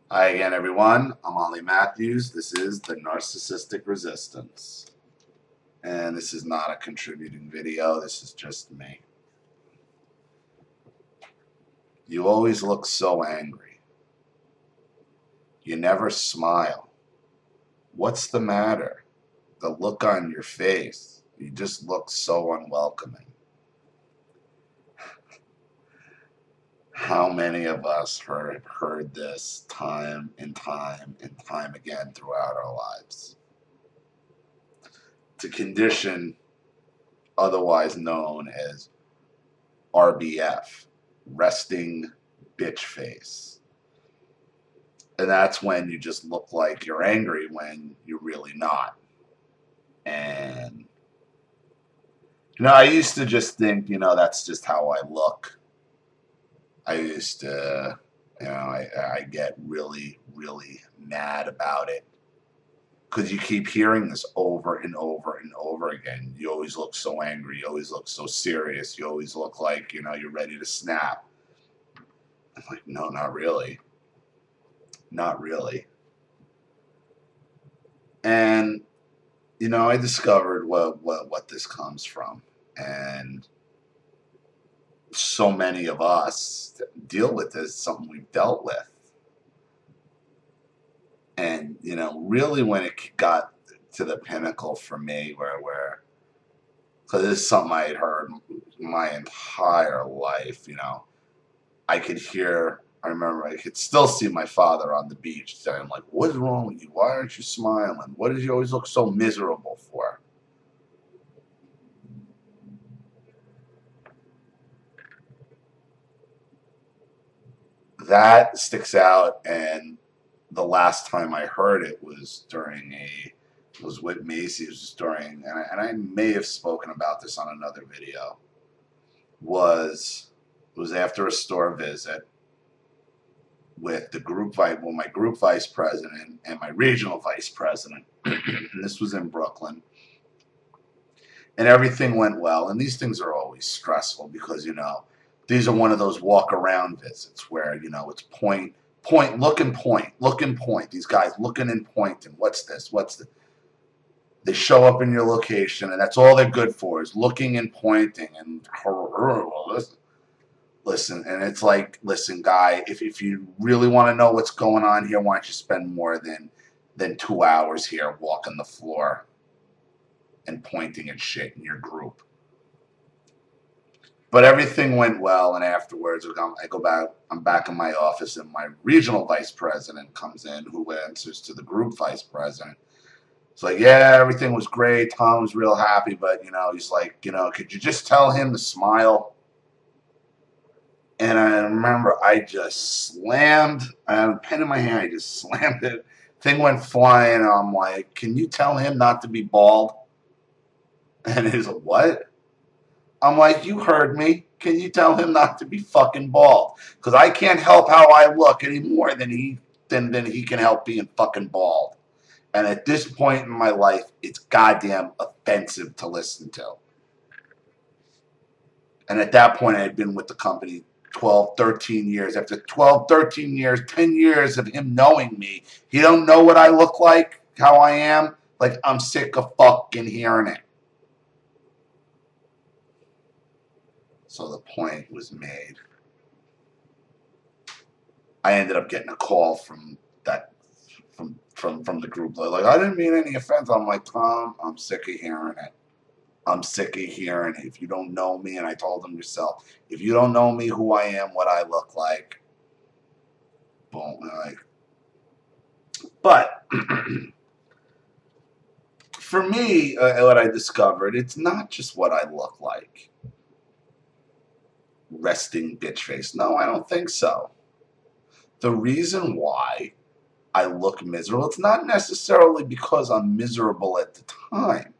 Hi again, everyone. I'm Ollie Matthews. This is the Narcissistic Resistance. And this is not a contributing video, this is just me. You always look so angry. You never smile. What's the matter? The look on your face. You just look so unwelcoming. How many of us have heard this time and time and time again throughout our lives? It's a condition otherwise known as R.B.F, resting bitch face. And that's when you just look like you're angry when you're really not. And, I used to just think, that's just how I look. I used to, I get really, really mad about it. Because you keep hearing this over and over and over again. You always look so angry. You always look so serious. You always look like, you're ready to snap. I'm like, no, not really. Not really. And, I discovered what this comes from. And so many of us deal with this, something we've dealt with. And, really when it got to the pinnacle for me where because this is something I had heard my entire life, I could hear, I remember I could still see my father on the beach saying, like, what is wrong with you? Why aren't you smiling? What did you always look so miserable for? That sticks out, and the last time I heard it was was with Macy's, was during, and I may have spoken about this on another video, it was after a store visit with my group vice president and my regional vice president. And this was in Brooklyn. And everything went well. And these things are always stressful because, these are one of those walk around visits where, it's point, look and point, look and point. These guys looking and pointing. What's this? What's this? They show up in your location, and that's all they're good for is looking and pointing. And listen, and it's like, listen, guy, if you really want to know what's going on here, why don't you spend more than 2 hours here walking the floor and pointing at shit in your group? But everything went well, and afterwards I go back. I'm back in my office, and my regional vice president comes in, who answers to the group vice president. It's like, yeah, everything was great. Tom was real happy, but he's like, could you just tell him to smile? And I remember I just slammed. I had a pen in my hand. I just slammed it. Thing went flying. And I'm like, can you tell him not to be bald? And he's like, what? I'm like, you heard me. Can you tell him not to be fucking bald? Because I can't help how I look any more than he can help being fucking bald. And at this point in my life, it's goddamn offensive to listen to. And at that point, I had been with the company 12, 13 years. After 12, 13 years, 10 years of him knowing me, he don't know what I look like, how I am. Like, I'm sick of fucking hearing it. So the point was made. I ended up getting a call from the group. They're like, I didn't mean any offense. I'm like, Tom, I'm sick of hearing it. I'm sick of hearing it. If you don't know me, and I told them yourself, if you don't know me, who I am, what I look like, boom. Like, but for me, what I discovered, it's not just what I look like. Resting bitch face. No, I don't think so. The reason why I look miserable, it's not necessarily because I'm miserable at the time.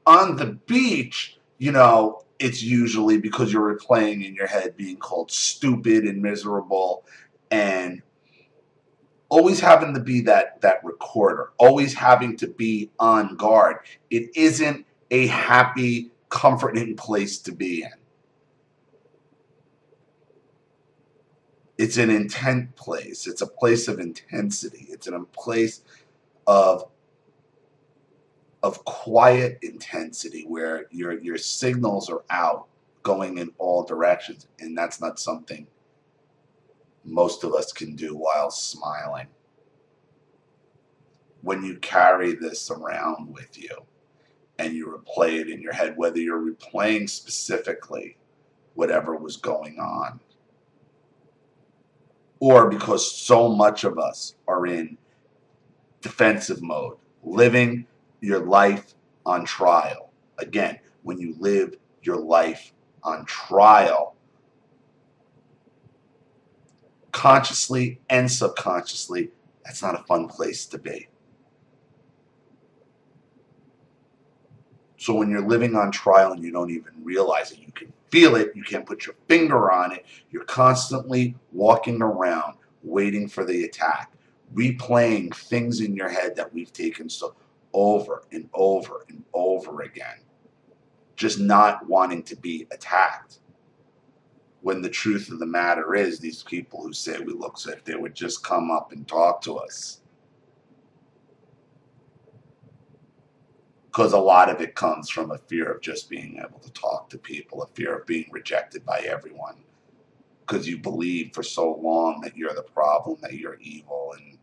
On the beach, it's usually because you're replaying in your head being called stupid and miserable, and always having to be that recorder, always having to be on guard. It isn't a happy, comforting place to be in. It's an intent place. It's a place of intensity. It's a place of quiet intensity where your signals are out going in all directions, and that's not something most of us can do while smiling. When you carry this around with you and you replay it in your head, whether you're replaying specifically whatever was going on, or because so much of us are in defensive mode, living your life on trial. Again, when you live your life on trial, consciously and subconsciously, that's not a fun place to be. So when you're living on trial and you don't even realize it, you can feel it, you can't put your finger on it, you're constantly walking around waiting for the attack, replaying things in your head that we've taken so over and over and over again, just not wanting to be attacked. When the truth of the matter is, these people who say we look as if they would just come up and talk to us, because a lot of it comes from a fear of just being able to talk to people, a fear of being rejected by everyone, because you believe for so long that you're the problem, that you're evil, and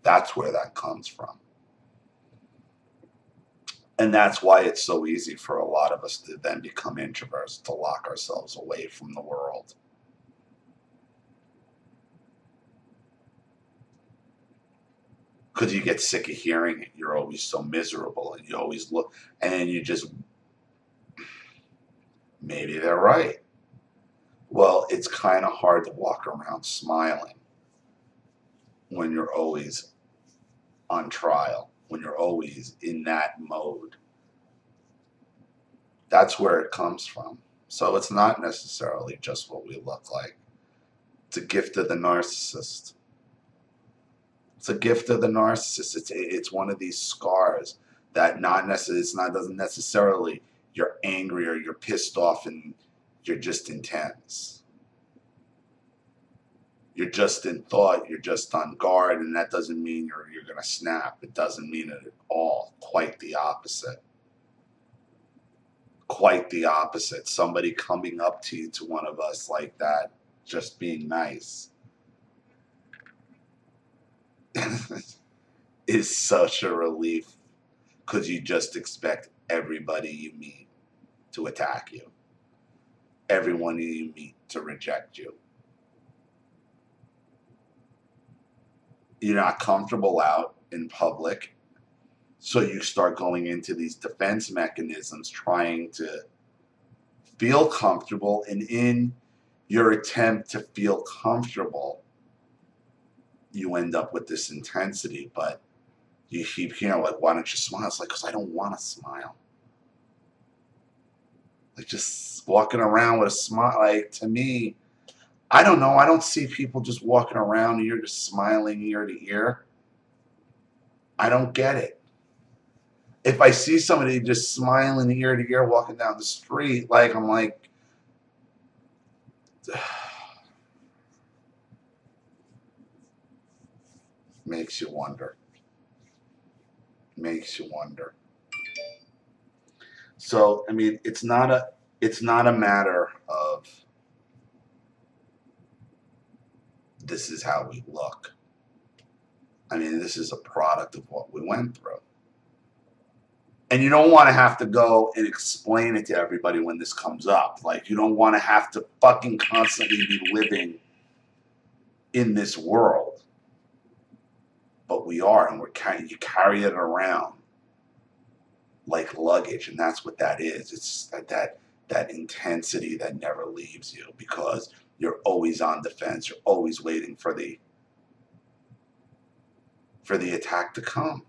that's where that comes from. And that's why it's so easy for a lot of us to then become introverts, to lock ourselves away from the world. Because you get sick of hearing it. You're always so miserable, and you always look, and then you just, maybe they're right. Well, it's kind of hard to walk around smiling when you're always on trial, when you're always in that mode. That's where it comes from. So it's not necessarily just what we look like. It's a gift of the narcissist. It's a gift of the narcissist. It's one of these scars that doesn't necessarily you're angry or you're pissed off and you're just intense. You're just in thought, you're just on guard, and that doesn't mean you're going to snap. It doesn't mean it at all. Quite the opposite. Quite the opposite. Somebody coming up to you, to one of us like that, just being nice, is such a relief, because you just expect everybody you meet to attack you. Everyone you meet to reject you. You're not comfortable out in public, so you start going into these defense mechanisms, trying to feel comfortable, and in your attempt to feel comfortable, you end up with this intensity. But you keep hearing, like, why don't you smile? It's like, because I don't want to smile. Like, just walking around with a smile, like, to me, I don't know. I don't see people just walking around and you're just smiling ear to ear. I don't get it. If I see somebody just smiling ear to ear walking down the street, like, I'm like, makes you wonder. Makes you wonder. So, I mean, it's not a matter of this is how we look. I mean, this is a product of what we went through. And you don't want to have to go and explain it to everybody when this comes up. Like, you don't want to have to fucking constantly be living in this world. But we are, and you carry it around like luggage, and that's what that is. It's that intensity that never leaves you, because you're always on defense. You're always waiting for the attack to come.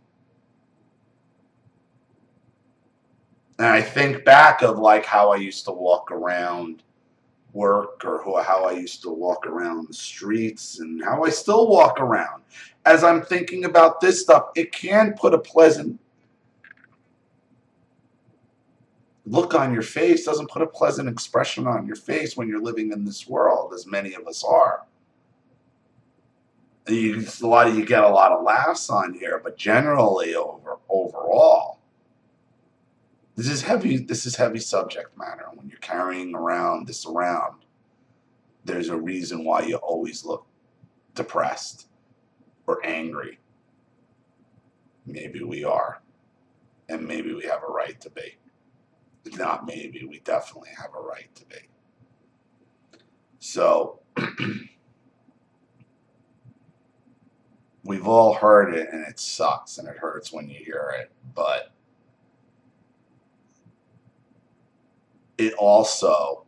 And I think back of like how I used to walk around work, or how I used to walk around the streets, and how I still walk around. As I'm thinking about this stuff, it can put a pleasant look on your face, doesn't put a pleasant expression on your face when you're living in this world, as many of us are. A lot of you get a lot of laughs on here, but generally overall, this is heavy. This is heavy subject matter. When you're carrying around this around, there's a reason why you always look depressed or angry. Maybe we are, and maybe we have a right to be. Not maybe, we definitely have a right to be. So we've all heard it, and it sucks, and it hurts when you hear it, but it also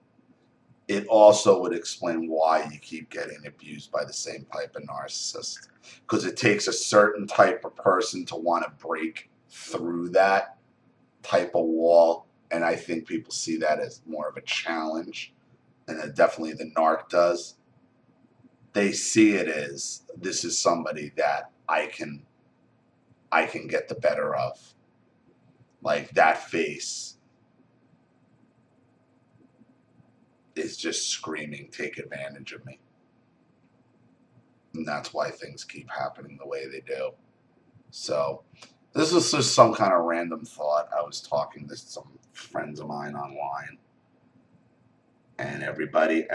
would explain why you keep getting abused by the same type of narcissist, because it takes a certain type of person to want to break through that type of wall, and I think people see that as more of a challenge, and definitely the narc does. They see it as, this is somebody that I can get the better of. Like, that face is just screaming, take advantage of me. And that's why things keep happening the way they do. So this was just some kind of random thought. I was talking to some friends of mine online, and everybody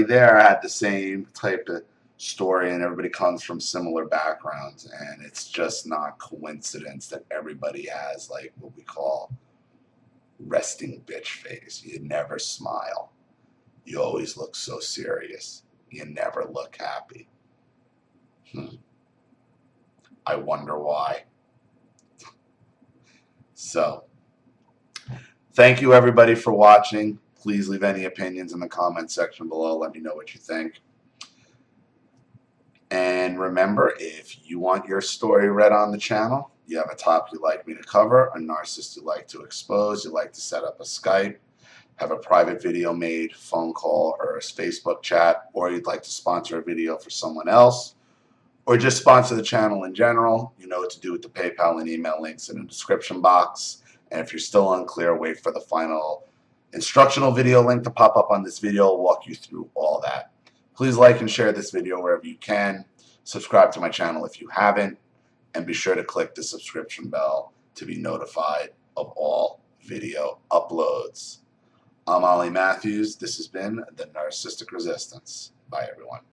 there had the same type of story, and everybody comes from similar backgrounds, and it's just not coincidence that everybody has, like, what we call resting bitch face. You never smile. You always look so serious. You never look happy. I wonder why. So, thank you everybody for watching. Please leave any opinions in the comment section below. Let me know what you think. And remember, if you want your story read on the channel, you have a topic you'd like me to cover, a narcissist you'd like to expose, you'd like to set up a Skype, have a private video made, phone call, or a Facebook chat, or you'd like to sponsor a video for someone else, or just sponsor the channel in general, you know what to do with the PayPal and email links in the description box. And if you're still unclear, wait for the final instructional video link to pop up on this video. I'll walk you through all that. Please like and share this video wherever you can. Subscribe to my channel if you haven't, and be sure to click the subscription bell to be notified of all video uploads. I'm Ollie Matthews. This has been the Narcissistic Resistance. Bye, everyone.